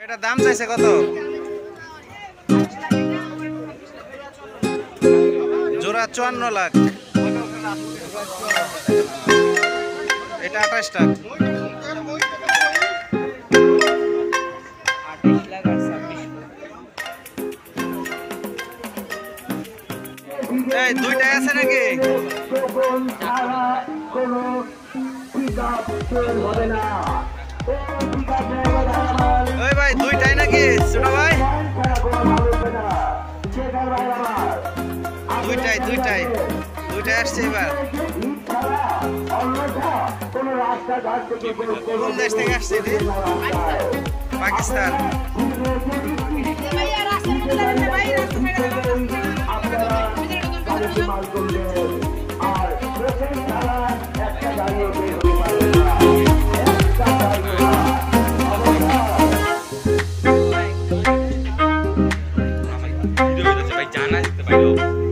এটা দাম চাইছে কত? জোড়া 54 লাখ। এটা 28 টাকা। এই দুইটাই আছে নাকি? ওই ভাই দুইটাই নাকি ছোট ভাই? দুইটাই আসছে এবার। কোন দেশ থেকে আসছে? পাকিস্তান। ভাই জানা যেতে পারলো